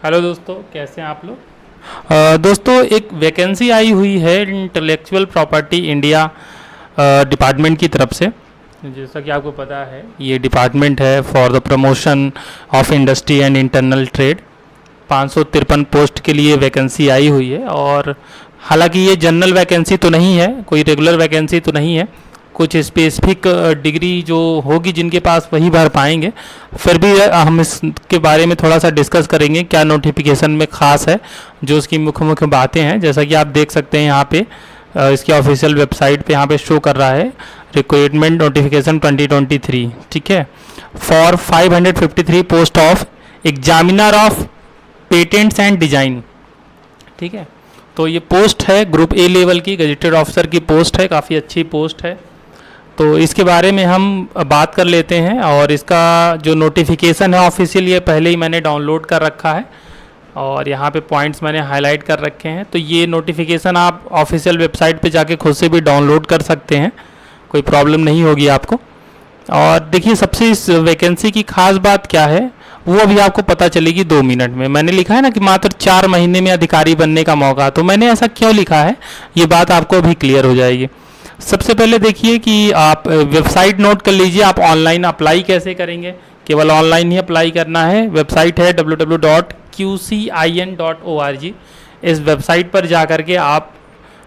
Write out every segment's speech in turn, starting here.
Hello दोस्तों, कैसे हैं आप लोग। दोस्तों, एक वैकेंसी आई हुई है इंटेलेक्चुअल प्रॉपर्टी इंडिया डिपार्टमेंट की तरफ से। जैसा कि आपको पता है, ये डिपार्टमेंट है for the promotion of industry and internal trade. 553 post के लिए वैकेंसी आई हुई है। और हालांकि ये जनरल वैकेंसी तो नहीं है, कोई रेगुलर वैकेंसी तो नहीं है, कुछ स्पेसिफिक डिग्री जो होगी जिनके पास वही भर पाएंगे। फिर भी हम इसके बारे में थोड़ा सा डिस्कस करेंगे, क्या नोटिफिकेशन में ख़ास है, जो उसकी मुख्य मुख्य बातें हैं। जैसा कि आप देख सकते हैं यहाँ पे इसकी ऑफिशियल वेबसाइट पे यहाँ पे शो कर रहा है रिक्वायरमेंट नोटिफिकेशन 2023, ठीक है, for 553 post of examiner of patents and design, ठीक है। तो ये पोस्ट है ग्रुप ए लेवल की गजेटेड ऑफिसर की पोस्ट है, काफ़ी अच्छी पोस्ट है। तो इसके बारे में हम बात कर लेते हैं। और इसका जो नोटिफिकेशन है ऑफिशियल, ये पहले ही मैंने डाउनलोड कर रखा है और यहाँ पे पॉइंट्स मैंने हाईलाइट कर रखे हैं। तो ये नोटिफिकेशन आप ऑफिशियल वेबसाइट पे जाके खुद से भी डाउनलोड कर सकते हैं, कोई प्रॉब्लम नहीं होगी आपको। और देखिए, सबसे इस वैकेंसी की खास बात क्या है वो अभी आपको पता चलेगी 2 मिनट में। मैंने लिखा है ना कि मात्र 4 महीने में अधिकारी बनने का मौका, तो मैंने ऐसा क्यों लिखा है ये बात आपको अभी क्लियर हो जाएगी। सबसे पहले देखिए कि आप वेबसाइट नोट कर लीजिए, आप ऑनलाइन अप्लाई कैसे करेंगे। केवल ऑनलाइन ही अप्लाई करना है। वेबसाइट है www.qcin.org। इस वेबसाइट पर जा कर के आप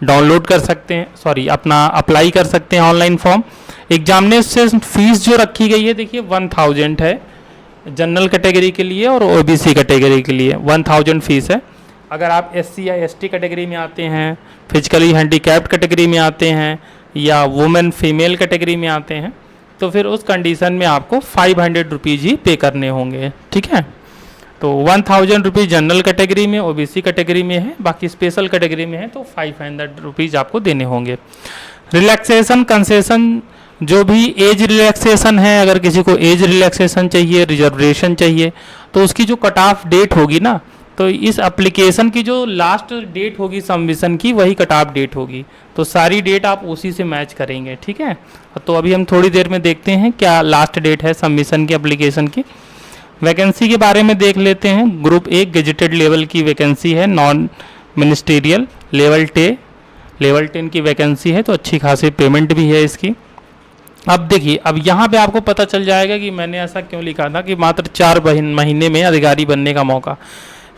डाउनलोड कर सकते हैं, अपना अप्लाई कर सकते हैं ऑनलाइन फॉर्म। एग्जामिनेशन फीस जो रखी गई है, देखिए 1000 है जनरल कैटेगरी के लिए, और ओबीसी कैटेगरी के लिए 1000 फीस है। अगर आप एससी या एसटी कैटेगरी में आते हैं, फिजिकली हैंडीकैप्ड कैटेगरी में आते हैं, या वुमेन फीमेल कैटेगरी में आते हैं, तो फिर उस कंडीशन में आपको 500 रुपीज़ ही पे करने होंगे, ठीक है। तो 1000 रुपीज़ जनरल कैटेगरी में, ओबीसी कैटेगरी में है, बाकी स्पेशल कैटेगरी में है तो 500 रुपीज़ आपको देने होंगे। रिलैक्सेशन कंसेशन, जो भी एज रिलैक्सेशन है, अगर किसी को एज रिलैक्सेशन चाहिए, रिजर्वेशन चाहिए, तो उसकी जो कट ऑफ डेट होगी ना, तो इस एप्लीकेशन की जो लास्ट डेट होगी सबमिशन की, वही कट ऑफ डेट होगी। तो सारी डेट आप उसी से मैच करेंगे, ठीक है। तो अभी हम थोड़ी देर में देखते हैं क्या लास्ट डेट है सबमिशन की एप्लीकेशन की। वैकेंसी के बारे में देख लेते हैं। ग्रुप ए गेजेटेड लेवल की वैकेंसी है, नॉन मिनिस्टीरियल लेवल 10 की वैकेंसी है, तो अच्छी खासी पेमेंट भी है इसकी। अब देखिए, अब यहाँ पे आपको पता चल जाएगा कि मैंने ऐसा क्यों लिखा था कि मात्र 4 महीने में अधिकारी बनने का मौका।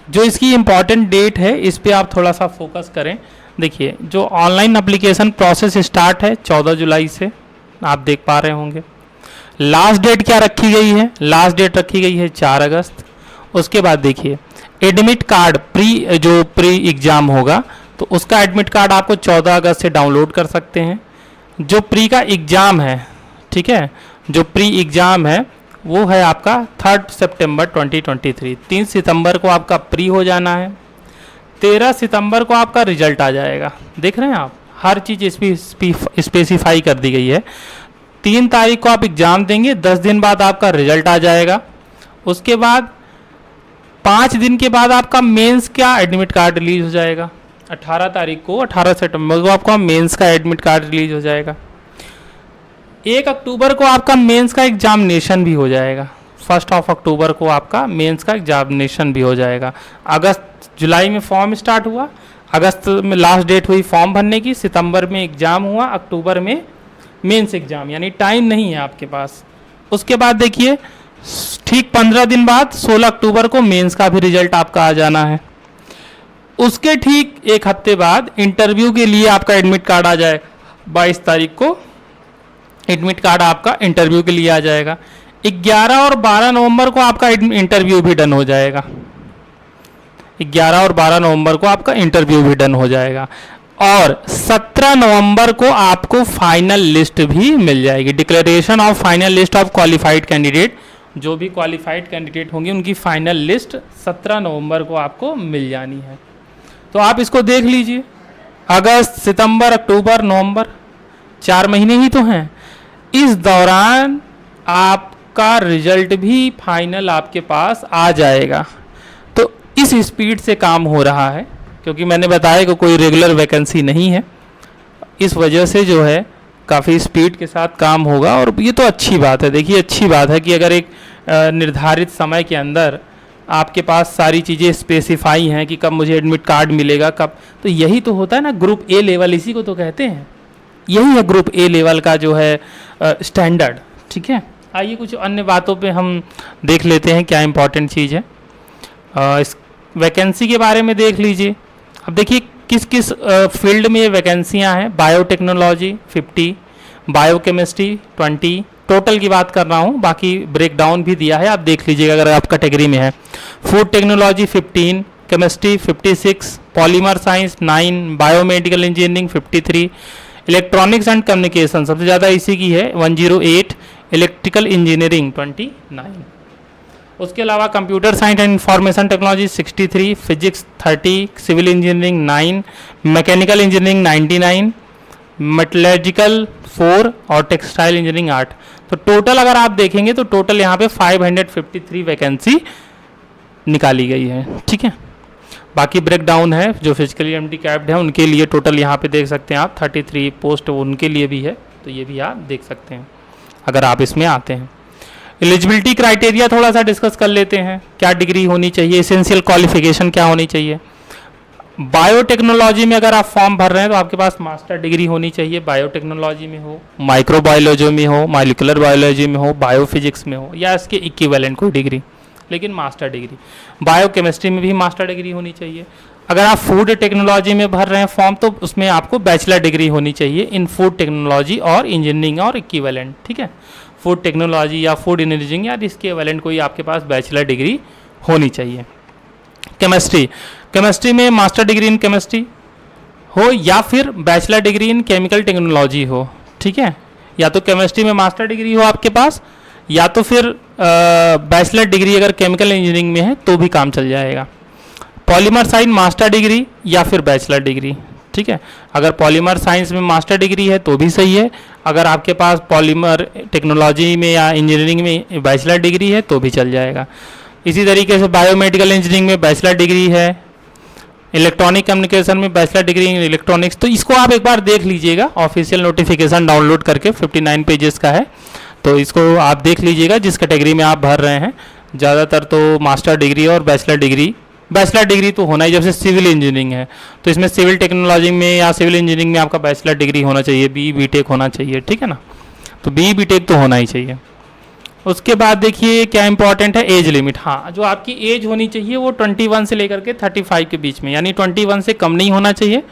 जो इसकी इम्पॉर्टेंट डेट है, इस पे आप थोड़ा सा फोकस करें। देखिए, जो ऑनलाइन एप्लीकेशन प्रोसेस स्टार्ट है 14 जुलाई से, आप देख पा रहे होंगे। लास्ट डेट क्या रखी गई है, लास्ट डेट रखी गई है 4 अगस्त। उसके बाद देखिए, एडमिट कार्ड प्री एग्ज़ाम होगा, तो उसका एडमिट कार्ड आपको 14 अगस्त से डाउनलोड कर सकते हैं। जो प्री का एग्ज़ाम है, ठीक है, जो प्री एग्ज़ाम है वो है आपका 3 सितंबर 2023। 3 सितंबर को आपका प्री हो जाना है। 13 सितंबर को आपका रिजल्ट आ जाएगा। देख रहे हैं आप, हर चीज़ स्पेसिफाई कर दी गई है। 3 तारीख को आप एग्ज़ाम देंगे, 10 दिन बाद आपका रिजल्ट आ जाएगा। उसके बाद 5 दिन के बाद आपका मेंस का एडमिट कार्ड रिलीज हो जाएगा। 18 तारीख को, 18 सितंबर को आपका मेंस का एडमिट कार्ड रिलीज हो जाएगा। 1 अक्टूबर को आपका मेंस का एग्जामिनेशन भी हो जाएगा। 1 अक्टूबर को आपका मेंस का एग्जामिनेशन भी हो जाएगा। जुलाई में फॉर्म स्टार्ट हुआ, अगस्त में लास्ट डेट हुई फॉर्म भरने की, सितंबर में एग्ज़ाम हुआ, अक्टूबर में मेंस एग्ज़ाम, यानी टाइम नहीं है आपके पास। उसके बाद देखिए, ठीक 15 दिन बाद 16 अक्टूबर को मेंस का भी रिजल्ट आपका आ जाना है। उसके ठीक 1 हफ्ते बाद इंटरव्यू के लिए आपका एडमिट कार्ड आ जाएगा। 22 तारीख को एडमिट कार्ड आपका इंटरव्यू के लिए आ जाएगा। 11 और 12 नवंबर को आपका इंटरव्यू भी डन हो जाएगा। 11 और 12 नवंबर को आपका इंटरव्यू भी डन हो जाएगा। और 17 नवंबर को आपको फाइनल लिस्ट भी मिल जाएगी। Declaration of final list of qualified candidate, जो भी क्वालिफाइड कैंडिडेट होंगे उनकी फाइनल लिस्ट 17 नवंबर को आपको मिल जानी है। तो आप इसको देख लीजिए, अगस्त, सितंबर, अक्टूबर, नवंबर, 4 महीने ही तो हैं। इस दौरान आपका रिजल्ट भी फाइनल आपके पास आ जाएगा। तो इस स्पीड से काम हो रहा है, क्योंकि मैंने बताया कि कोई रेगुलर वैकेंसी नहीं है, इस वजह से जो है काफ़ी स्पीड के साथ काम होगा। और ये तो अच्छी बात है। देखिए, अच्छी बात है कि अगर एक निर्धारित समय के अंदर आपके पास सारी चीज़ें स्पेसिफाई हैं कि कब मुझे एडमिट कार्ड मिलेगा कब, तो यही तो होता है ना ग्रुप ए लेवल, इसी को तो कहते हैं, यही है ग्रुप ए लेवल का जो है स्टैंडर्ड। ठीक है, आइए कुछ अन्य बातों पे हम देख लेते हैं क्या इंपॉर्टेंट चीज़ है। इस वैकेंसी के बारे में देख लीजिए। अब देखिए किस किस फील्ड में ये वैकेंसियाँ हैं। बायोटेक्नोलॉजी 50, बायोकेमिस्ट्री 20, टोटल की बात कर रहा हूँ, बाकी ब्रेकडाउन भी दिया है, आप देख लीजिएगा अगर आप कैटेगरी में है। Food technology 15, chemistry 56, polymer science 9, biomedical engineering 53, electronics and communication सबसे ज़्यादा इसी की है 108, इलेक्ट्रिकल इंजीनियरिंग 29। उसके अलावा computer science and information technology 63, physics 30, civil engineering 9, mechanical engineering 99, metallurgical 4 और टेक्सटाइल इंजीनियरिंग 8। तो टोटल अगर आप देखेंगे तो टोटल यहाँ पे 553 वैकेंसी निकाली गई है। ठीक है, बाकी ब्रेक डाउन है जो फिजिकली हैंडीकैप्ड है उनके लिए टोटल यहाँ पे देख सकते हैं आप 33 पोस्ट उनके लिए भी है, तो ये भी आप देख सकते हैं अगर आप इसमें आते हैं। एलिजिबिलिटी क्राइटेरिया थोड़ा सा डिस्कस कर लेते हैं, क्या डिग्री होनी चाहिए, एसेंशियल क्वालिफिकेशन क्या होनी चाहिए। बायोटेक्नोलॉजी में अगर आप फॉर्म भर रहे हैं तो आपके पास मास्टर डिग्री होनी चाहिए, बायोटेक्नोलॉजी में हो, माइक्रोबायोलॉजी में हो, मॉलिक्यूलर बायोलॉजी में हो, बायोफिजिक्स में हो या इसके इक्विवेलेंट कोई डिग्री, लेकिन मास्टर डिग्री। बायोकेमिस्ट्री में भी मास्टर डिग्री होनी चाहिए। अगर आप फूड टेक्नोलॉजी में भर रहे हैं फॉर्म तो उसमें आपको बैचलर डिग्री होनी चाहिए इन फूड टेक्नोलॉजी और इंजीनियरिंग और इक्विवेलेंट। ठीक है, फूड टेक्नोलॉजी या फूड इंजीनियरिंग या इसके इक्विवेलेंट कोई आपके पास बैचलर डिग्री होनी चाहिए। केमिस्ट्री में मास्टर डिग्री इन केमिस्ट्री हो या फिर bachelor degree in chemical technology हो। ठीक है, या तो केमिस्ट्री में मास्टर डिग्री हो आपके पास या तो फिर बैचलर डिग्री अगर केमिकल इंजीनियरिंग में है तो भी काम चल जाएगा। पॉलीमर साइंस मास्टर डिग्री या फिर बैचलर डिग्री। ठीक है, अगर पॉलीमर साइंस में मास्टर डिग्री है तो भी सही है, अगर आपके पास पॉलीमर टेक्नोलॉजी में या इंजीनियरिंग में बैचलर डिग्री है तो भी चल जाएगा। इसी तरीके से बायोमेडिकल इंजीनियरिंग में बैचलर डिग्री है, इलेक्ट्रॉनिक कम्युनिकेशन में बैचलर डिग्री इन इलेक्ट्रॉनिक्स। तो इसको आप एक बार देख लीजिएगा, ऑफिशियल नोटिफिकेशन डाउनलोड करके 59 पेजेस का है, तो इसको आप देख लीजिएगा जिस कैटेगरी में आप भर रहे हैं। ज़्यादातर तो मास्टर डिग्री और बैचलर डिग्री तो होना ही, जब से सिविल इंजीनियरिंग है तो इसमें सिविल टेक्नोलॉजी में या सिविल इंजीनियरिंग में आपका बैचलर डिग्री होना चाहिए, BE-BTech होना चाहिए। ठीक है ना, तो BE-BTech तो होना ही चाहिए। उसके बाद देखिए क्या इंपॉर्टेंट है, एज लिमिट। हाँ, जो आपकी एज होनी चाहिए वो 21 से लेकर के 35 के बीच में, यानी 21 से कम नहीं होना चाहिए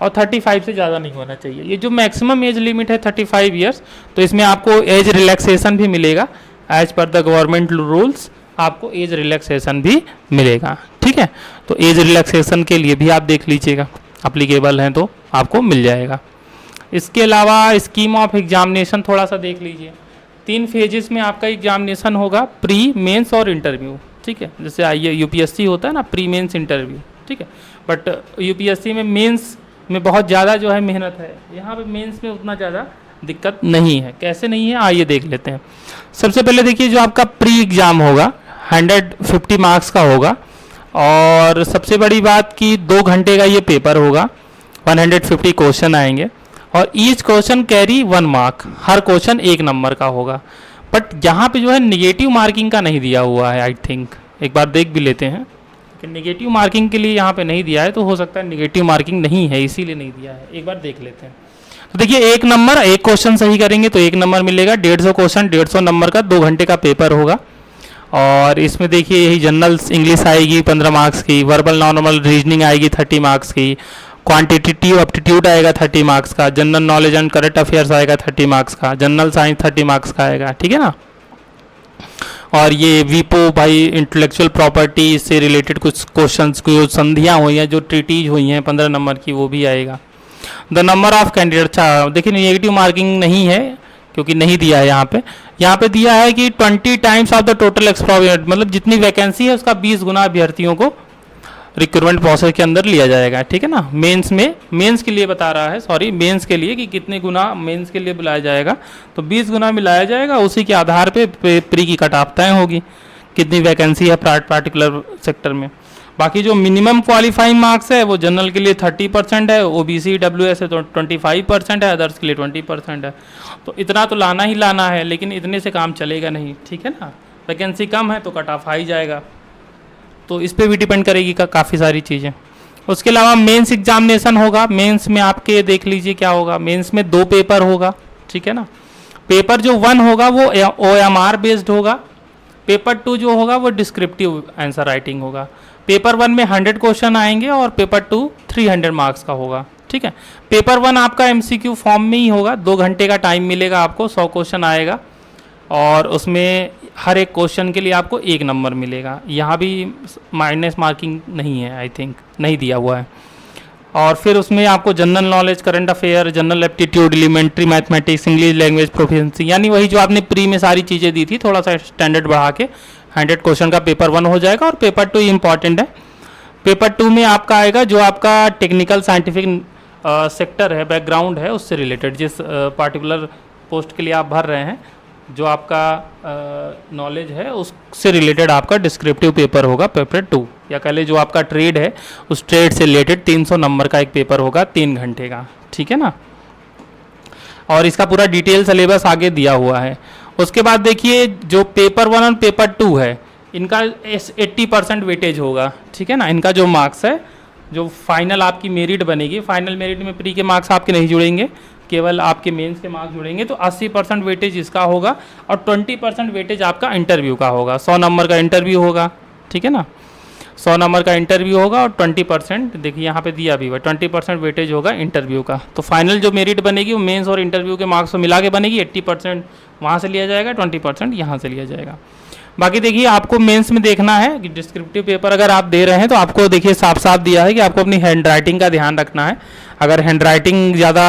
और 35 से ज़्यादा नहीं होना चाहिए। ये जो मैक्सिमम एज लिमिट है 35 ईयर्स, तो इसमें आपको एज रिलैक्सेशन भी मिलेगा, as per the government rules आपको एज रिलैक्सेशन भी मिलेगा। ठीक है, तो एज रिलैक्सेशन के लिए भी आप देख लीजिएगा, अप्लीकेबल हैं तो आपको मिल जाएगा। इसके अलावा स्कीम ऑफ एग्जामिनेशन थोड़ा सा देख लीजिए। 3 फेजेस में आपका एग्जामिनेशन होगा, प्री, मेंस और इंटरव्यू। ठीक है, जैसे आइए यूपीएससी होता है ना, प्री मेंस इंटरव्यू। ठीक है, बट यूपीएससी में मेंस में बहुत ज़्यादा जो है मेहनत है, यहाँ पे मेंस में उतना ज़्यादा दिक्कत नहीं है। कैसे नहीं है आइए देख लेते हैं। सबसे पहले देखिए जो आपका प्री एग्ज़ाम होगा 150 मार्क्स का होगा, और सबसे बड़ी बात कि 2 घंटे का ये पेपर होगा, 150 क्वेश्चन आएंगे और ईच क्वेश्चन कैरी 1 मार्क, हर क्वेश्चन 1 नंबर का होगा। बट यहाँ पे जो है निगेटिव मार्किंग का नहीं दिया हुआ है, आई थिंक एक बार देख भी लेते हैं कि निगेटिव मार्किंग के लिए यहाँ पे नहीं दिया है, तो हो सकता है निगेटिव मार्किंग नहीं है इसीलिए नहीं दिया है, एक बार देख लेते हैं। तो देखिए 1 नंबर, 1 क्वेश्चन सही करेंगे तो 1 नंबर मिलेगा, 150 क्वेश्चन 150 नंबर का 2 घंटे का पेपर होगा। और इसमें देखिए यही जनरल इंग्लिश आएगी 15 मार्क्स की, वर्बल नॉर्मल रीजनिंग आएगी 30 मार्क्स की, क्वांटिटेटिव एप्टीट्यूड आएगा 30 मार्क्स का, general knowledge and current affairs आएगा 30 मार्क्स का, जनरल साइंस 30 मार्क्स का आएगा। ठीक है ना, और ये वीपो भाई इंटेलेक्चुअल प्रॉपर्टी से रिलेटेड कुछ क्वेश्चंस की जो संधियाँ हुई हैं, जो ट्रीटीज हुई हैं 15 नंबर की, वो भी आएगा। द नंबर ऑफ कैंडिडेट, अच्छा देखिए नेगेटिव मार्किंग नहीं है क्योंकि नहीं दिया है यहाँ पे दिया है कि 20 टाइम्स ऑफ द टोटल एक्सप्लोरेट, मतलब जितनी वैकेंसी है उसका 20 गुना अभ्यर्थियों को रिक्रूटमेंट प्रोसेस के अंदर लिया जाएगा। ठीक है ना, मेंस के लिए बता रहा है, सॉरी मेंस के लिए कि कितने गुना मेंस के लिए बुलाया जाएगा, तो 20 गुना मिलाया जाएगा, उसी के आधार पे प्री की कट ऑफ तय होगी कितनी वैकेंसी है पार्टिकुलर सेक्टर में। बाकी जो मिनिमम क्वालिफाइंग मार्क्स है वो जनरल के लिए 30% है, ओबीसी डब्ल्यूएस है तो 25% है, अदर्स के लिए 20% है। तो इतना तो लाना ही लाना है, लेकिन इतने से काम चलेगा नहीं। ठीक है ना, वैकेंसी कम है तो कट ऑफ आ ही जाएगा। तो इस पे भी डिपेंड करेगी काफ़ी सारी चीज़ें। उसके अलावा मेंस एग्जामिनेशन होगा। मेंस में आपके देख लीजिए क्या होगा, मेंस में 2 पेपर होगा, ठीक है ना। पेपर जो 1 होगा वो OMR बेस्ड होगा, पेपर 2 जो होगा वो डिस्क्रिप्टिव आंसर राइटिंग होगा। पेपर 1 में 100 क्वेश्चन आएंगे और पेपर 2 300 मार्क्स का होगा, ठीक है। पेपर 1 आपका MCQ फॉर्म में ही होगा, 2 घंटे का टाइम मिलेगा आपको, 100 क्वेश्चन आएगा और उसमें हर एक क्वेश्चन के लिए आपको 1 नंबर मिलेगा। यहाँ भी माइनस मार्किंग नहीं है, आई थिंक नहीं दिया हुआ है। और फिर उसमें आपको general knowledge, current affair, general aptitude, elementary mathematics, English language proficiency, यानी वही जो आपने प्री में सारी चीज़ें दी थी, थोड़ा सा स्टैंडर्ड बढ़ा के 100 क्वेश्चन का पेपर 1 हो जाएगा। और पेपर 2 इंपॉर्टेंट है। पेपर 2 में आपका आएगा जो आपका टेक्निकल साइंटिफिक सेक्टर है, बैकग्राउंड है, उससे रिलेटेड जिस पार्टिकुलर पोस्ट के लिए आप भर रहे हैं, जो आपका नॉलेज है उससे रिलेटेड आपका डिस्क्रिप्टिव पेपर होगा पेपर 2। या कह ले जो आपका ट्रेड है उस ट्रेड से रिलेटेड 300 नंबर का एक पेपर होगा 3 घंटे का, ठीक है ना। और इसका पूरा डिटेल सिलेबस आगे दिया हुआ है। उसके बाद देखिए जो पेपर 1 और पेपर 2 है इनका 80% वेटेज होगा, ठीक है ना। इनका जो मार्क्स है, जो फाइनल आपकी मेरिट बनेगी, फाइनल मेरिट में प्री के मार्क्स आपके नहीं जुड़ेंगे, केवल आपके मेंस के मार्क्स जुड़ेंगे। तो 80% वेटेज इसका होगा और 20% वेटेज आपका इंटरव्यू का होगा। 100 नंबर का इंटरव्यू होगा, ठीक है ना। 100 नंबर का इंटरव्यू होगा और 20% देखिए यहाँ पे दिया भी हुआ, 20% वेटेज होगा इंटरव्यू का। तो फाइनल जो मेरिट बनेगी वो मेंस और इंटरव्यू के मार्क्स को मिला के बनेगी। 80% वहाँ से लिया जाएगा, 20% यहाँ से लिया जाएगा। बाकी देखिए आपको मेंस में देखना है कि डिस्क्रिप्टिव पेपर अगर आप दे रहे हैं तो आपको देखिए साफ साफ दिया है कि आपको अपनी हैंड राइटिंग का ध्यान रखना है। अगर हैंड राइटिंग ज़्यादा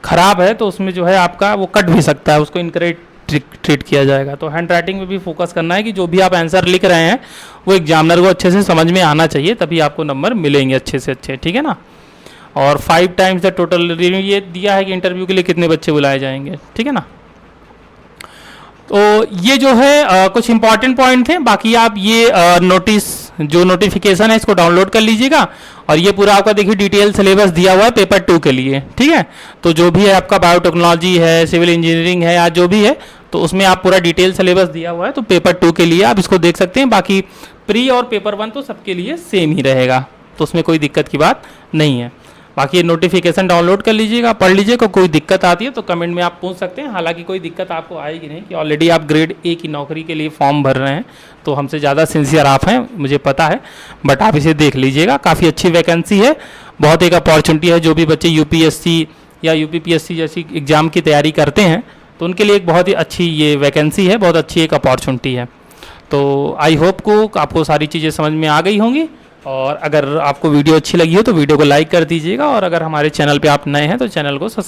ख़राब है तो उसमें जो है आपका वो कट भी सकता है, उसको इनकरेक्ट ट्रीट किया जाएगा। तो हैंड राइटिंग में भी फोकस करना है कि जो भी आप आंसर लिख रहे हैं वो एग्जामिनर को अच्छे से समझ में आना चाहिए, तभी आपको नंबर मिलेंगे अच्छे से अच्छे, ठीक है ना। और 5 टाइम्स द टोटल, ये दिया है कि इंटरव्यू के लिए कितने बच्चे बुलाए जाएंगे, ठीक है ना। तो ये जो है कुछ इंपॉर्टेंट पॉइंट थे। बाकी आप ये नोटिस जो नोटिफिकेशन है इसको डाउनलोड कर लीजिएगा और ये पूरा आपका देखिए डिटेल सिलेबस दिया हुआ है पेपर 2 के लिए, ठीक है। तो जो भी है आपका बायोटेक्नोलॉजी है, सिविल इंजीनियरिंग है या जो भी है, तो उसमें आप पूरा डिटेल सिलेबस दिया हुआ है। तो पेपर 2 के लिए आप इसको देख सकते हैं। बाकी प्री और पेपर 1 तो सबके लिए सेम ही रहेगा, तो उसमें कोई दिक्कत की बात नहीं है। बाकी ये नोटिफिकेशन डाउनलोड कर लीजिएगा, पढ़ लीजिएगा। कोई दिक्कत आती है तो कमेंट में आप पूछ सकते हैं। हालांकि कोई दिक्कत आपको आएगी नहीं कि ऑलरेडी आप ग्रेड A की नौकरी के लिए फॉर्म भर रहे हैं, तो हमसे ज़्यादा सिंसियर आप हैं, मुझे पता है। बट आप इसे देख लीजिएगा, काफ़ी अच्छी वैकेंसी है, बहुत एक अपॉर्चुनिटी है। जो भी बच्चे UPSC या UPPSC जैसी एग्ज़ाम की तैयारी करते हैं तो उनके लिए एक बहुत ही अच्छी ये वैकेंसी है, बहुत अच्छी एक अपॉर्चुनिटी है। तो आई होप को आपको सारी चीज़ें समझ में आ गई होंगी। और अगर आपको वीडियो अच्छी लगी हो तो वीडियो को लाइक कर दीजिएगा और अगर हमारे चैनल पे आप नए हैं तो चैनल को सब्सक्राइब